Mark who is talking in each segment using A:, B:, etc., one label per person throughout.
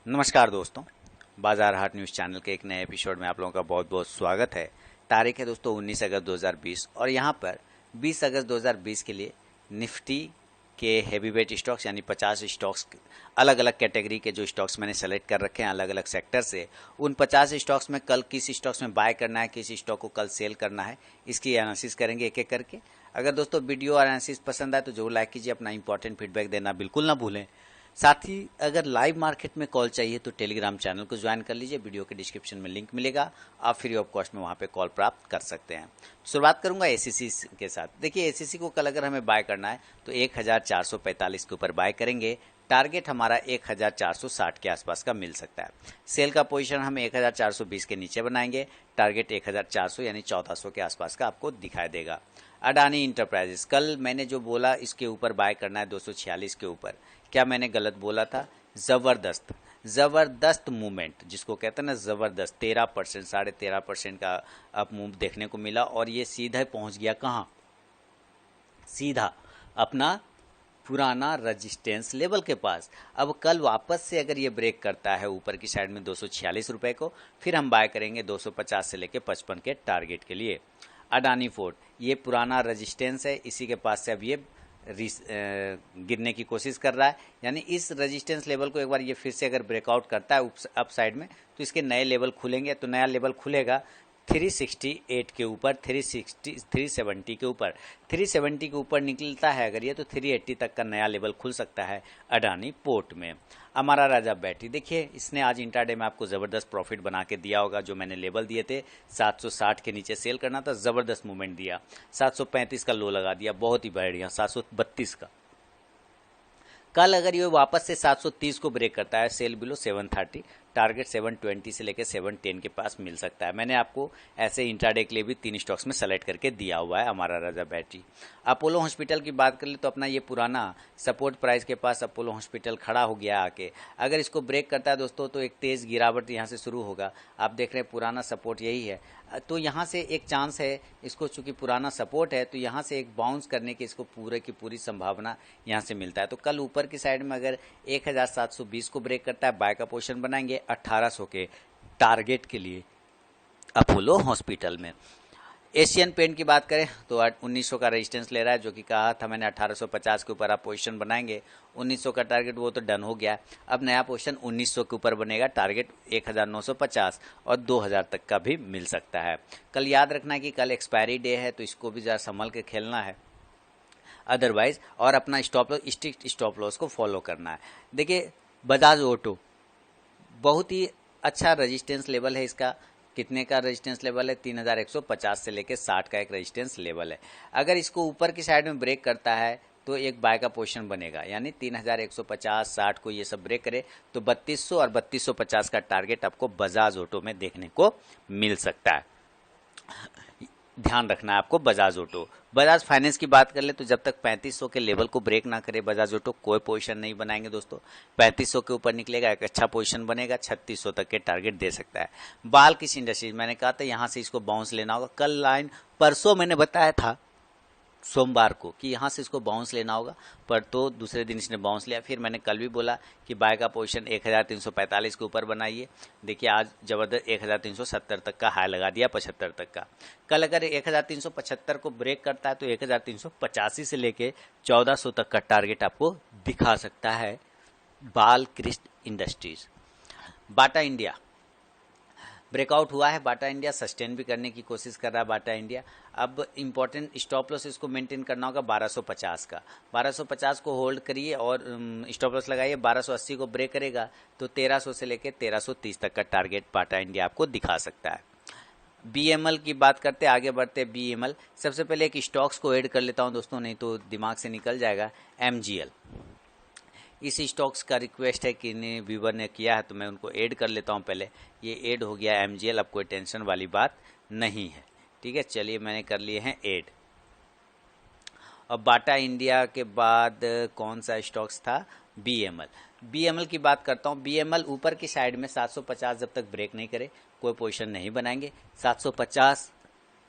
A: नमस्कार दोस्तों, बाजार हाट न्यूज़ चैनल के एक नए एपिसोड में आप लोगों का बहुत बहुत स्वागत है। तारीख है दोस्तों 19 अगस्त 2020 और यहाँ पर 20 अगस्त 2020 के लिए निफ्टी के हैवीवेट स्टॉक्स यानी 50 स्टॉक्स, अलग अलग कैटेगरी के जो स्टॉक्स मैंने सेलेक्ट कर रखे हैं अलग अलग सेक्टर से, उन 50 स्टॉक्स में कल किस स्टॉक्स में बाय करना है, किस स्टॉक को कल सेल करना है, इसकी एनालिसिस करेंगे एक एक करके। अगर दोस्तों वीडियो और एनालिसिस पसंद आए तो जरूर लाइक कीजिए, अपना इंपॉर्टेंट फीडबैक देना बिल्कुल ना भूलें। साथ ही अगर लाइव मार्केट में कॉल चाहिए तो टेलीग्राम चैनल को ज्वाइन कर लीजिए, वीडियो के डिस्क्रिप्शन में लिंक मिलेगा, आप फ्री ऑफ कॉस्ट में वहां पे कॉल प्राप्त कर सकते हैं। शुरुआत करूंगा एसीसी के साथ। देखिए एसीसी को कल अगर हमें बाय करना है तो 1445 के ऊपर बाय करेंगे। टारगेट हमारा 1460 के आसपास का मिल सकता है। सेल का पोजीशन हम 1420 के नीचे बनाएंगे, टारगेट 1400 यानी 1400 के आसपास का आपको दिखाई देगा। अडानी इंटरप्राइजेस, कल मैंने जो बोला इसके ऊपर बाय करना है 246 के ऊपर, क्या मैंने गलत बोला था? जबरदस्त जबरदस्त मूवमेंट जिसको कहते हैं ना, जबरदस्त 13%, 13.5% का अप मूव देखने को मिला और ये सीधा पहुंच गया कहाँ? सीधा अपना पुराना रेजिस्टेंस लेवल के पास। अब कल वापस से अगर ये ब्रेक करता है ऊपर की साइड में 246 रुपए को, फिर हम बाय करेंगे 250 से लेके 55 के टारगेट के लिए। अडानी फोर्ट, ये पुराना रेजिस्टेंस है, इसी के पास से अब ये गिरने की कोशिश कर रहा है, यानी इस रेजिस्टेंस लेवल को एक बार ये फिर से अगर ब्रेकआउट करता है अप साइड में तो इसके नए लेवल खुलेंगे। तो नया लेवल खुलेगा 368 के ऊपर, 370 के ऊपर, 370 के ऊपर निकलता है अगर ये तो 380 तक का नया लेवल खुल सकता है अडानी पोर्ट में। हमारा राजा बैटरी, देखिए इसने आज इंट्राडे में आपको ज़बरदस्त प्रॉफिट बना के दिया होगा। जो मैंने लेवल दिए थे 760 के नीचे सेल करना था, ज़बरदस्त मूवमेंट दिया, 735 का लो लगा दिया, बहुत ही बढ़िया, 732 का। कल अगर ये वापस से 730 को ब्रेक करता है, सेल बिलो 730, टारगेट 720 से लेकर 710 के पास मिल सकता है। मैंने आपको ऐसे इंट्राडे के लिए भी 3 स्टॉक्स में सेलेक्ट करके दिया हुआ है हमारा राजा बैटरी। अपोलो हॉस्पिटल की बात कर ले तो अपना ये पुराना सपोर्ट प्राइस के पास अपोलो हॉस्पिटल खड़ा हो गया आके। अगर इसको ब्रेक करता है दोस्तों तो एक तेज़ गिरावट यहाँ से शुरू होगा। आप देख रहे हैं पुराना सपोर्ट यही है, तो यहाँ से एक चांस है इसको, चूंकि पुराना सपोर्ट है तो यहाँ से एक बाउंस करने की इसको पूरे की पूरी संभावना यहाँ से मिलता है। तो कल ऊपर की साइड में अगर 1720 को ब्रेक करता है, बाय का पोजीशन बनाएंगे 1800 के टारगेट के लिए अपोलो हॉस्पिटल में। एशियन पेंट की बात करें तो 1900 का रेजिस्टेंस ले रहा है, जो कि कहा था मैंने 1850 के ऊपर आप पोजीशन बनाएंगे। 1900 का टारगेट वो तो डन हो गया, अब नया पोजीशन 1900 के ऊपर बनेगा, टारगेट 1950 और 2000 तक का भी मिल सकता है। कल याद रखना कि कल एक्सपायरी डे है तो इसको भी ज़रा संभल के खेलना है अदरवाइज, और अपना stop loss, strict stop loss को फॉलो करना है। देखिए बजाज ऑटो बहुत ही अच्छा रेजिस्टेंस लेवल है इसका। कितने का रेजिस्टेंस लेवल है? 3150 से लेकर 60 का एक रेजिस्टेंस लेवल है। अगर इसको ऊपर की साइड में ब्रेक करता है तो एक बाय का पोजीशन बनेगा, यानी 3150, 60 को ये सब ब्रेक करे तो 3200 और 3250 का टारगेट आपको बजाज ऑटो में देखने को मिल सकता है। ध्यान रखना है आपको बजाज ऑटो। बजाज फाइनेंस की बात कर ले तो जब तक 3500 के लेवल को ब्रेक ना करे बजाज ऑटो कोई पोजीशन नहीं बनाएंगे दोस्तों। 3500 के ऊपर निकलेगा एक अच्छा पोजीशन बनेगा, 3600 तक के टारगेट दे सकता है। बाल किस इंडस्ट्रीज, मैंने कहा था यहाँ से इसको बाउंस लेना होगा। कल लाइन परसों मैंने बताया था सोमवार को कि यहाँ से इसको बाउंस लेना होगा, पर तो दूसरे दिन इसने बाउंस लिया। फिर मैंने कल भी बोला कि बाय का पोजीशन 1345 के ऊपर बनाइए। देखिए आज जबरदस्त 1370 तक का हाई लगा दिया, 75 तक का। कल अगर 1375 को ब्रेक करता है तो 1385 से लेके 1400 तक का टारगेट आपको दिखा सकता है Balkrishna industries. Bata India breakout हुआ है, बाटा इंडिया सस्टेन भी करने की कोशिश कर रहा है बाटा इंडिया। अब इंपॉर्टेंट स्टॉप लॉस इसको मेंटेन करना होगा 1250 का, 1250 को होल्ड करिए और स्टॉप लॉस लगाइए। 1280 को ब्रेक करेगा तो 1300 से लेकर 1330 तक का टारगेट बाटा इंडिया आपको दिखा सकता है। बीएमएल की बात करते आगे बढ़ते। बीएमएल सबसे पहले एक स्टॉक्स को ऐड कर लेता हूं दोस्तों, नहीं तो दिमाग से निकल जाएगा। एमजीएल, इस स्टॉक्स का रिक्वेस्ट है कि व्यूवर ने किया है तो मैं उनको ऐड कर लेता हूं। पहले ये ऐड हो गया एमजीएल, अब कोई टेंशन वाली बात नहीं है, ठीक है। चलिए मैंने कर लिए हैं ऐड। अब बाटा इंडिया के बाद कौन सा स्टॉक्स था? बीएमएल। बीएमएल की बात करता हूं। बीएमएल ऊपर की साइड में 750 जब तक ब्रेक नहीं करे कोई पोजीशन नहीं बनाएंगे। 750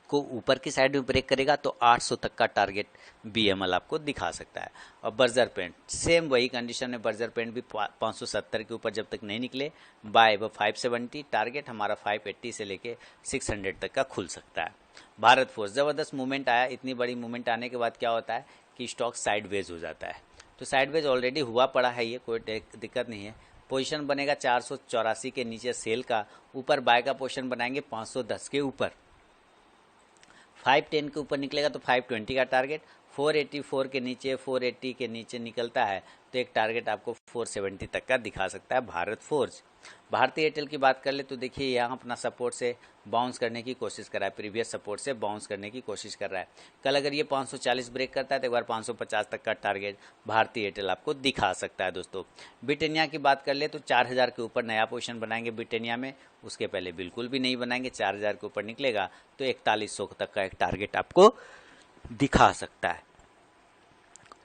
A: को ऊपर की साइड में ब्रेक करेगा तो 800 तक का टारगेट BML आपको दिखा सकता है। और बर्जर पेंट सेम वही कंडीशन में, बर्जर पेंट भी 570 के ऊपर जब तक नहीं निकले बाय वो 570, टारगेट हमारा 580 से लेके 600 तक का खुल सकता है। भारत फोर्स ज़बरदस्त मूवमेंट आया, इतनी बड़ी मूवमेंट आने के बाद क्या होता है कि स्टॉक साइडवेज हो जाता है। तो साइडवेज ऑलरेडी हुआ पड़ा है, ये कोई दिक्कत नहीं है। पोजीशन बनेगा 484 के नीचे सेल का, ऊपर बाय का पोजीशन बनाएंगे 510 के ऊपर, 510 के ऊपर निकलेगा तो 520 का टारगेट, 484 के नीचे 480 के नीचे निकलता है तो एक टारगेट आपको 470 तक का दिखा सकता है भारत फोर्ज। भारतीय एयरटेल की बात कर ले तो देखिए यहाँ अपना सपोर्ट से बाउंस करने की कोशिश कर रहा है, प्रीवियस सपोर्ट से बाउंस करने की कोशिश कर रहा है। कल अगर ये 540 ब्रेक करता है तो एक बार 550 तक का टारगेट भारतीय एयरटेल आपको दिखा सकता है। दोस्तों ब्रिटेनिया की बात कर ले तो 4000 के ऊपर नया पोजीशन बनाएंगे ब्रिटेनिया में, उसके पहले बिल्कुल भी नहीं बनाएंगे। 4000 के ऊपर निकलेगा तो 4100 तक का एक टारगेट आपको दिखा सकता है।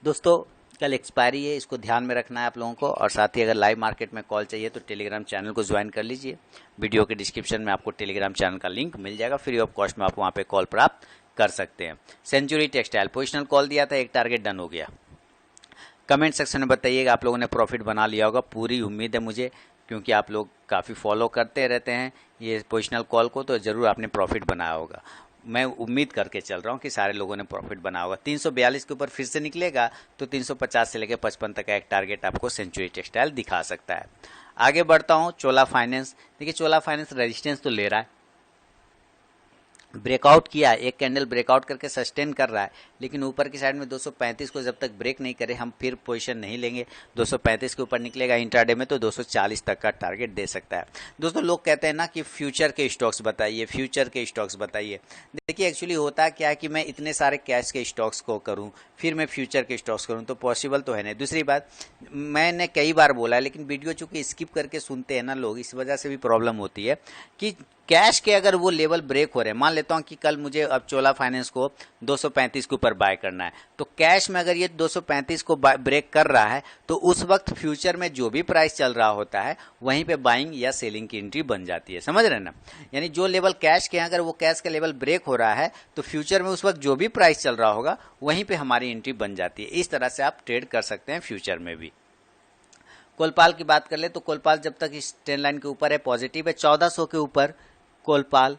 A: दोस्तों कल एक्सपायरी है, इसको ध्यान में रखना है आप लोगों को। और साथ ही अगर लाइव मार्केट में कॉल चाहिए तो टेलीग्राम चैनल को ज्वाइन कर लीजिए। वीडियो के डिस्क्रिप्शन में आपको टेलीग्राम चैनल का लिंक मिल जाएगा, फ्री ऑफ कॉस्ट में आप वहाँ पे कॉल प्राप्त कर सकते हैं। सेंचुरी टेक्सटाइल पोजिशनल कॉल दिया था, एक टारगेट डन हो गया। कमेंट सेक्शन में बताइएगा आप लोगों ने प्रॉफिट बना लिया होगा, पूरी उम्मीद है मुझे, क्योंकि आप लोग काफ़ी फॉलो करते रहते हैं ये पोजिशनल कॉल को, तो ज़रूर आपने प्रॉफिट बनाया होगा। मैं उम्मीद करके चल रहा हूँ कि सारे लोगों ने प्रॉफिट बना होगा। 342 के ऊपर फिर से निकलेगा तो 350 से लेकर 55 तक का एक टारगेट आपको सेंचुरी टेक्सटाइल दिखा सकता है। आगे बढ़ता हूँ, चोला फाइनेंस। देखिए चोला फाइनेंस रेजिस्टेंस तो ले रहा है, ब्रेकआउट किया, एक कैंडल ब्रेकआउट करके सस्टेन कर रहा है, लेकिन ऊपर की साइड में 235 को जब तक ब्रेक नहीं करे हम फिर पोजीशन नहीं लेंगे। 235 के ऊपर निकलेगा इंट्राडे में तो 240 तक का टारगेट दे सकता है। दोस्तों लोग कहते हैं ना कि फ्यूचर के स्टॉक्स बताइए, फ्यूचर के स्टॉक्स बताइए। देखिए एक्चुअली होता क्या है कि मैं इतने सारे कैश के स्टॉक्स को करूं फिर मैं फ्यूचर के स्टॉक्स करूं तो पॉसिबल तो है नहीं। दूसरी बात, मैंने कई बार बोला है लेकिन वीडियो चूंकि स्किप करके सुनते हैं ना लोग, इस वजह से भी प्रॉब्लम होती है कि कैश के अगर वो लेवल ब्रेक हो रहे हैं, मान लेता हूं कि कल मुझे अब चोला फाइनेंस को 235 के ऊपर बाय करना है, तो कैश में अगर ये 235 को ब्रेक कर रहा है तो उस वक्त फ्यूचर में जो भी प्राइस चल रहा होता है वहीं पे बाइंग या सेलिंग की एंट्री बन जाती है। समझ रहे हैं ना, यानी जो लेवल कैश के अगर वो कैश का लेवल ब्रेक हो रहा है तो फ्यूचर में उस वक्त जो भी प्राइस चल रहा होगा वहीं पे हमारी एंट्री बन जाती है। इस तरह से आप ट्रेड कर सकते हैं फ्यूचर में भी। कोलपाल की बात कर ले तो कोलपाल जब तक इस ट्रेंड लाइन के ऊपर है पॉजिटिव है, 1400 के ऊपर कोलपाल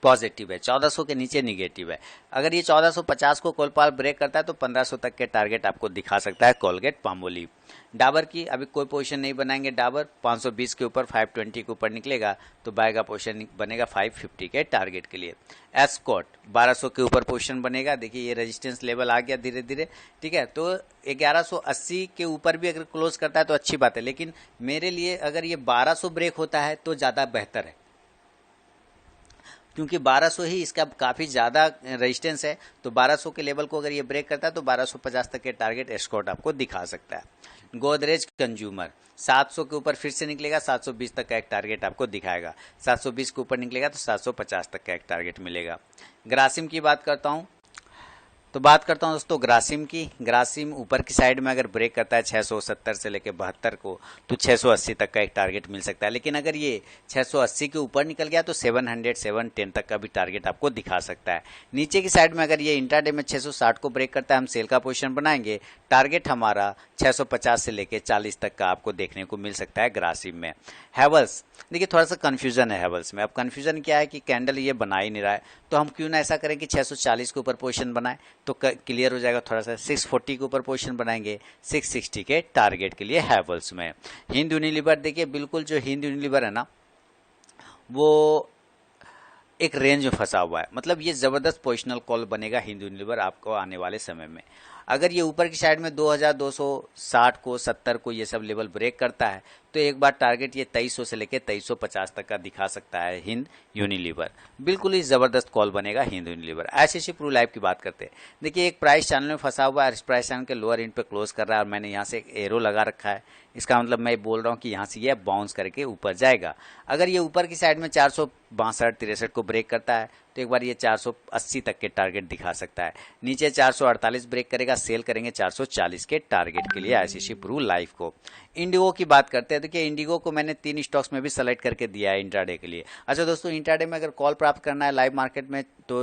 A: पॉजिटिव है, 1400 के नीचे निगेटिव है। अगर ये 1450 को कोलपाल ब्रेक करता है तो 1500 तक के टारगेट आपको दिखा सकता है कोलगेट पामोलिव। डाबर की अभी कोई पोजीशन नहीं बनाएंगे, डाबर 520 के ऊपर 520 के ऊपर निकलेगा तो बाय का पोजीशन बनेगा 550 के टारगेट के लिए। एस्कॉट 1200 के ऊपर पोजीशन बनेगा, देखिए ये रेजिस्टेंस लेवल आ गया धीरे धीरे, ठीक है। तो 1180 के ऊपर भी अगर क्लोज करता है तो अच्छी बात है, लेकिन मेरे लिए अगर ये 1200 ब्रेक होता है तो ज़्यादा बेहतर है, क्योंकि 1200 ही इसका काफ़ी ज़्यादा रेजिस्टेंस है। तो 1200 के लेवल को अगर ये ब्रेक करता है तो 1250 तक के टारगेट एस्कॉट आपको दिखा सकता है। गोदरेज कंज्यूमर 700 के ऊपर फिर से निकलेगा, 720 तक का एक टारगेट आपको दिखाएगा। 720 के ऊपर निकलेगा तो 750 तक का एक टारगेट मिलेगा। ग्रासिम की बात करता हूँ दोस्तों ग्रासिम की। ग्रासिम ऊपर की साइड में अगर ब्रेक करता है 670 से लेकर 72 को तो 680 तक का एक टारगेट मिल सकता है, लेकिन अगर ये 680 के ऊपर निकल गया तो 700 710 तक का भी टारगेट आपको दिखा सकता है। नीचे की साइड में अगर ये इंट्राडे में 660 को ब्रेक करता है हम सेल का पोजीशन बनाएंगे, टारगेट हमारा 650 से लेकर 40 तक का आपको देखने को मिल सकता है ग्रासिम में। हैवल्स देखिए थोड़ा सा कंफ्यूजन है हैवल्स में। अब कंफ्यूजन क्या है कि कैंडल ये बना ही नहीं रहा है, तो हम क्यों ना ऐसा करें कि 640 के ऊपर पोजीशन बनाएं तो क्लियर हो जाएगा। थोड़ा सा 640 के ऊपर पोजीशन बनाएंगे 660 के टारगेट के लिए हैवल्स में। हिंद यूनिलीवर देखिए, बिल्कुल जो हिंद यूनिलीवर है ना वो एक रेंज में फंसा हुआ है, मतलब ये जबरदस्त पोजिशनल कॉल बनेगा हिंद यूनिलीवर आपको आने वाले समय में। अगर ये ऊपर की साइड में 2260 को 70 को ये सब लेवल ब्रेक करता है तो एक बार टारगेट ये 2300 से लेकर 2350 तक का दिखा सकता है हिंद यूनिलीवर। बिल्कुल ही जबरदस्त कॉल बनेगा Hind Unilever. ICICI pru life की बात करते हैं, देखिए एक प्राइस चैनल में फंसा हुआ है, इस प्राइस चैनल के लोअर एंड पे क्लोज कर रहा है और मैंने यहाँ से एक एरो लगा रखा है, इसका मतलब मैं बोल रहा हूँ कि यहाँ से ये बाउंस करके ऊपर जाएगा। अगर ये ऊपर की साइड में 462-63 को ब्रेक करता है तो एक बार ये 480 तक के टारगेट दिखा सकता है। नीचे 448 ब्रेक करेगा, सेल करेंगे 440 के टारगेट के लिए आईसीसी प्रू लाइफ को। इंडिगो की बात करते हैं। देखिए इंडिगो को मैंने 3 स्टॉक्स में भी सेलेक्ट करके दिया है इंट्राडे के लिए। अच्छा दोस्तों, इंट्राडे में अगर कॉल प्राप्त करना है लाइव मार्केट में तो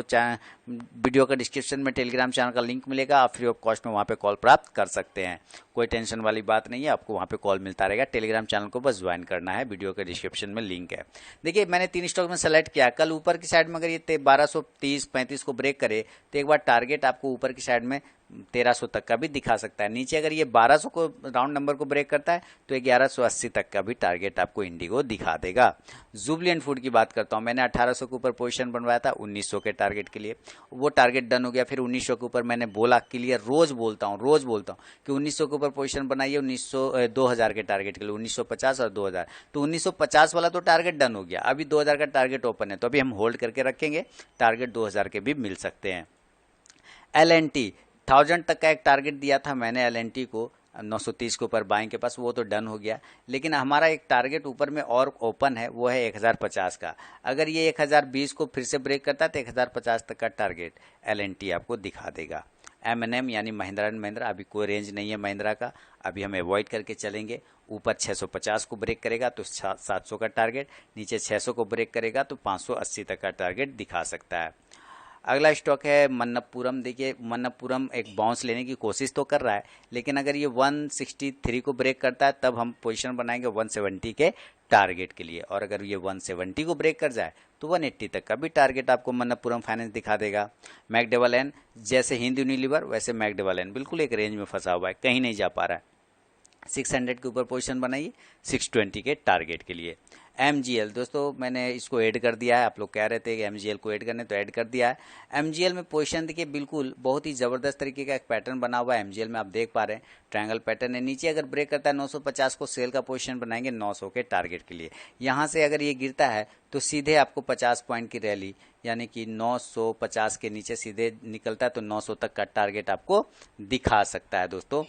A: वीडियो का डिस्क्रिप्शन में टेलीग्राम चैनल का लिंक मिलेगा, आप फ्री ऑफ कॉस्ट में वहाँ पे कॉल प्राप्त कर सकते हैं। कोई टेंशन वाली बात नहीं है, आपको वहाँ पे कॉल मिलता रहेगा। टेलीग्राम चैनल को बस ज्वाइन करना है, वीडियो के डिस्क्रिप्शन में लिंक है। देखिए मैंने 3 स्टॉक में सेलेक्ट किया। कल ऊपर की साइड में अगर ये 1230-35 को ब्रेक करे तो एक बार टारगेट आपको ऊपर की साइड में 1300 तक का भी दिखा सकता है। नीचे अगर ये 1200 को राउंड नंबर को ब्रेक करता है तो 1180 तक का भी टारगेट आपको इंडिगो दिखा देगा। जुबलेंट फूड की बात करता हूं, मैंने 1800 के ऊपर पोजीशन बनवाया था 1900 के टारगेट के लिए, वो टारगेट डन हो गया। फिर 1900 के ऊपर मैंने बोला क्लियर, रोज बोलता हूं कि 1900 के ऊपर पोजीशन बनाइए 2000 के टारगेट के लिए, 1950 और 2000। तो 1950 वाला तो टारगेट डन हो गया, अभी 2000 का टारगेट ओपन है तो अभी हम होल्ड करके रखेंगे, टारगेट 2000 के भी मिल सकते हैं। LNT 1000 तक का एक टारगेट दिया था मैंने LNT को 930 के ऊपर बाइंग के पास, वो तो डन हो गया। लेकिन हमारा एक टारगेट ऊपर में और ओपन है, वो है 1050 का। अगर ये 1020 को फिर से ब्रेक करता है तो 1050 तक का टारगेट LNT आपको दिखा देगा। M&M यानी महिंद्रा एंड महिंद्रा, अभी कोई रेंज नहीं है महिंद्रा का, अभी हम अवॉइड करके चलेंगे। ऊपर 650 को ब्रेक करेगा तो 700 का टारगेट, नीचे 600 को ब्रेक करेगा तो 580 तक का टारगेट दिखा सकता है। अगला स्टॉक है मन्नप्पुरम। देखिए मन्नप्पुरम एक बाउंस लेने की कोशिश तो कर रहा है, लेकिन अगर ये 163 को ब्रेक करता है तब हम पोजीशन बनाएंगे 170 के टारगेट के लिए, और अगर ये 170 को ब्रेक कर जाए तो 180 तक का भी टारगेट आपको मन्नप्पुरम फाइनेंस दिखा देगा। मैकडेवल जैसे हिंद यूनिलीवर वैसे मैकडेवल बिल्कुल एक रेंज में फंसा हुआ है, कहीं नहीं जा पा रहा है। 600 के ऊपर पोजीशन बनाइए 620 के टारगेट के लिए। MGL दोस्तों मैंने इसको ऐड कर दिया है, आप लोग कह रहे थे कि MGL को ऐड करने, तो ऐड कर दिया है। MGL में पोजीशन देखिए बिल्कुल बहुत ही ज़बरदस्त तरीके का एक पैटर्न बना हुआ है MGL में, आप देख पा रहे हैं ट्रायंगल पैटर्न है। नीचे अगर ब्रेक करता है 950 को सेल का पोजीशन बनाएंगे 900 के टारगेट के लिए। यहाँ से अगर ये गिरता है तो सीधे आपको 50 पॉइंट की रैली, यानी कि 950 के नीचे सीधे निकलता है तो 900 तक का टारगेट आपको दिखा सकता है दोस्तों।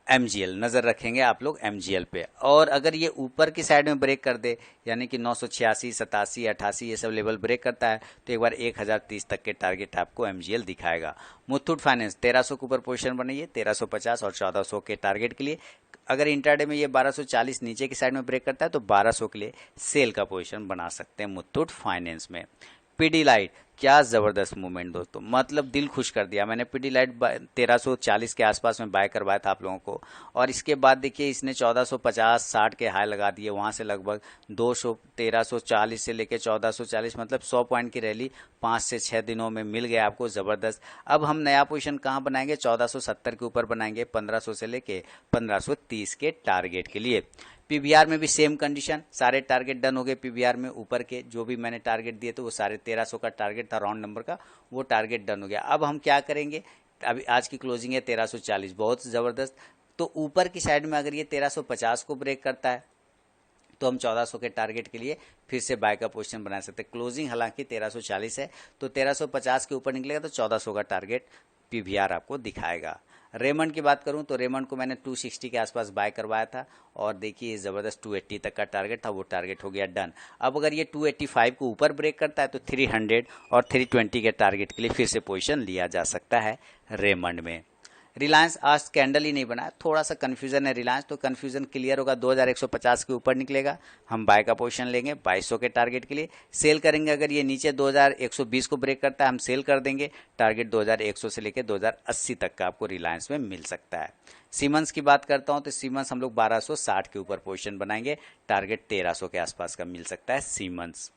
A: MGL नज़र रखेंगे आप लोग MGL पे। और अगर ये ऊपर की साइड में ब्रेक कर दे, यानी कि 986, 87, 88 ये सब लेवल ब्रेक करता है तो एक बार 1030 तक के टारगेट आपको MGL दिखाएगा। मुथूट फाइनेंस 1300 के ऊपर पोजीशन बनाइए 1350 और 1400 के टारगेट के लिए। अगर इंट्राडे में ये 1240 नीचे की साइड में ब्रेक करता है तो 1200 के लिए सेल का पोजीशन बना सकते हैं मुथूट फाइनेंस में। पीडीलाइट क्या ज़बरदस्त मूवमेंट दोस्तों, मतलब दिल खुश कर दिया। मैंने पीडीलाइट 1340 के आसपास में बाय करवाया था आप लोगों को, और इसके बाद देखिए इसने 1450-60 के हाई लगा दिए। वहाँ से लगभग 1340 से लेकर 1440, मतलब 100 पॉइंट की रैली 5 से 6 दिनों में मिल गया आपको, ज़बरदस्त। अब हम नया पोजीशन कहाँ बनाएंगे, 1470 के ऊपर बनाएंगे 1500 से लेके 1530 के टारगेट के लिए। पीवीआर में भी सेम कंडीशन, सारे टारगेट डन हो गए पीवीआर में। ऊपर के जो भी मैंने टारगेट दिए थे वो सारे 1300 का टारगेट था राउंड नंबर का, वो टारगेट डन हो गया। अब हम क्या करेंगे, अभी आज की क्लोजिंग है 1340, बहुत ज़बरदस्त। तो ऊपर की साइड में अगर ये 1350 को ब्रेक करता है तो हम 1400 के टारगेट के लिए फिर से बाय का पोजीशन बना सकते हैं। क्लोजिंग हालांकि 1340 है, तो 1350 के ऊपर निकलेगा तो 1400 का टारगेट पीवीआर आपको दिखाएगा। रेमंड की बात करूं तो रेमंड को मैंने 260 के आसपास बाय करवाया था, और देखिए ज़बरदस्त 280 तक का टारगेट था, वो टारगेट हो गया डन। अब अगर ये 285 को ऊपर ब्रेक करता है तो 300 और 320 के टारगेट के लिए फिर से पोजीशन लिया जा सकता है रेमंड में। रिलायंस आज कैंडल ही नहीं बना, थोड़ा सा कन्फ्यूजन है रिलायंस, तो कन्फ्यूजन क्लियर होगा, 2150 के ऊपर निकलेगा, हम बाय का पोजीशन लेंगे 2200 के टारगेट के लिए। सेल करेंगे अगर ये नीचे 2120 को ब्रेक करता है हम सेल कर देंगे, टारगेट 2100 से लेकर 2080 तक का आपको रिलायंस में मिल सकता है। सीमेंस की बात करता हूं तो सीमेंस हम लोग 1260 के ऊपर पोजीशन बनाएंगे, टारगेट 1300 के आसपास का मिल सकता है सीमेंस।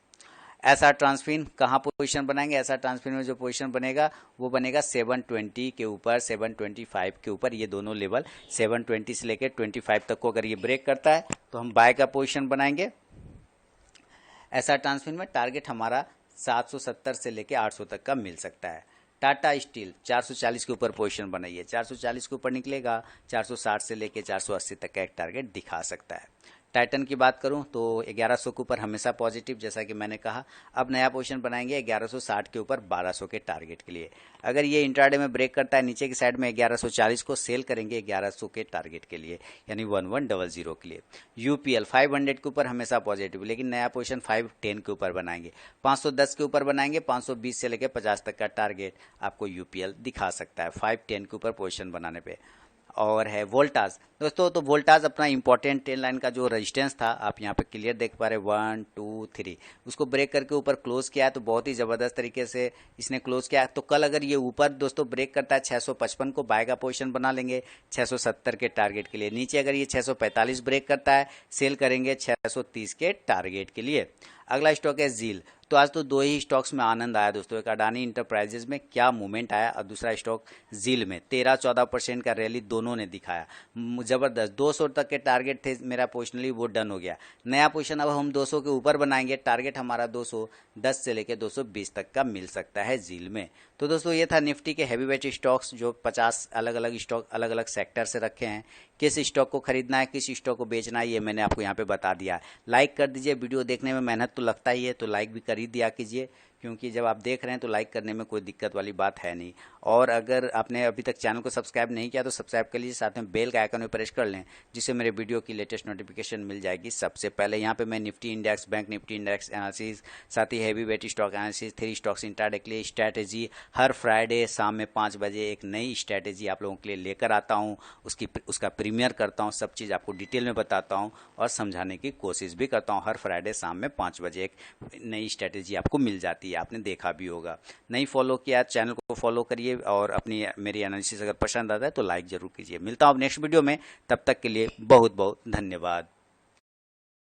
A: एसआर ट्रांसफिन कहाँ पोजीशन बनाएंगे, एसआर ट्रांसफिन में जो पोजीशन बनेगा वो बनेगा 720 के ऊपर, 725 के ऊपर, ये दोनों लेवल 720 से लेकर 25 तक को अगर ये ब्रेक करता है तो हम बाय का पोजीशन बनाएंगे। एसआर ट्रांसफिन में टारगेट हमारा 770 से लेकर 800 तक का मिल सकता है। टाटा स्टील 440 के ऊपर पोजीशन बनाइए, 440 के ऊपर निकलेगा 460 से लेकर 480 तक का एक टारगेट दिखा सकता है। टाइटन की बात करूं तो 1100 के ऊपर हमेशा पॉजिटिव, जैसा कि मैंने कहा। अब नया पोजीशन बनाएंगे 1160 के ऊपर 1200 के टारगेट के लिए। अगर ये इंट्राडे में ब्रेक करता है नीचे की साइड में 1140 को सेल करेंगे 1100 के टारगेट के लिए, यानी 1100 के लिए। यूपीएल 500 के ऊपर हमेशा पॉजिटिव, लेकिन नया पोजीशन 510 के ऊपर बनाएंगे, 510 के ऊपर बनाएंगे, 520 से लेकर 50 तक का टारगेट आपको यूपीएल दिखा सकता है 510 के ऊपर पोजीशन बनाने पे। और है वोल्टाज दोस्तों, तो वोल्टाज अपना इंपॉर्टेंट ट्रेंड लाइन का जो रेजिस्टेंस था आप यहाँ पे क्लियर देख पा रहे 1 2 3, उसको ब्रेक करके ऊपर क्लोज किया है, तो बहुत ही जबरदस्त तरीके से इसने क्लोज किया। तो कल अगर ये ऊपर दोस्तों ब्रेक करता है 655 को बाय का पोजीशन बना लेंगे 670 के टारगेट के लिए। नीचे अगर ये 645 ब्रेक करता है सेल करेंगे 630 के टारगेट के लिए। अगला स्टॉक है जील। तो आज तो दो ही स्टॉक्स में आनंद आया दोस्तों, एक अडानी इंटरप्राइजेज में क्या मूवमेंट आया और दूसरा स्टॉक जील में 13-14% का रैली दोनों ने दिखाया, जबरदस्त। 200 तक के टारगेट थे मेरा पोजिशनली, वो डन हो गया। नया पोजीशन अब हम 200 के ऊपर बनाएंगे, टारगेट हमारा 210 से लेकर 220 तक का मिल सकता है जील में। तो दोस्तों ये था निफ्टी के हैवी वेट स्टॉक्स, जो 50 अलग अलग स्टॉक अलग अलग सेक्टर से रखे हैं। किस स्टॉक को खरीदना है, किस स्टॉक को बेचना है, ये मैंने आपको यहाँ पे बता दिया। लाइक कर दीजिए, वीडियो देखने में मेहनत तो लगता ही है, तो लाइक भी कर ही दिया कीजिए, क्योंकि जब आप देख रहे हैं तो लाइक करने में कोई दिक्कत वाली बात है नहीं। और अगर आपने अभी तक चैनल को सब्सक्राइब नहीं किया तो सब्सक्राइब कर लीजिए, साथ में बेल का आइकन में प्रेस कर लें, जिससे मेरे वीडियो की लेटेस्ट नोटिफिकेशन मिल जाएगी सबसे पहले। यहाँ पे मैं Nifty index, bank Nifty index analysis, साथ ही heavy weight stock analysis, 3 stocks intraday के लिए स्ट्रैटेजी, हर फ्राइडे शाम में 5 बजे एक नई स्ट्रैटेजी आप लोगों के लिए लेकर आता हूँ, उसका प्रीमियर करता हूँ, सब चीज़ आपको डिटेल में बताता हूँ और समझाने की कोशिश भी करता हूँ। हर फ्राइडे शाम में 5 बजे एक नई स्ट्रैटेजी आपको मिल जाती है, आपने देखा भी होगा। नहीं फॉलो किया चैनल को फॉलो करिए, और अपनी मेरी एनालिसिस अगर पसंद आता है तो लाइक जरूर कीजिए। मिलता हूँ अब नेक्स्ट वीडियो में, तब तक के लिए बहुत बहुत धन्यवाद।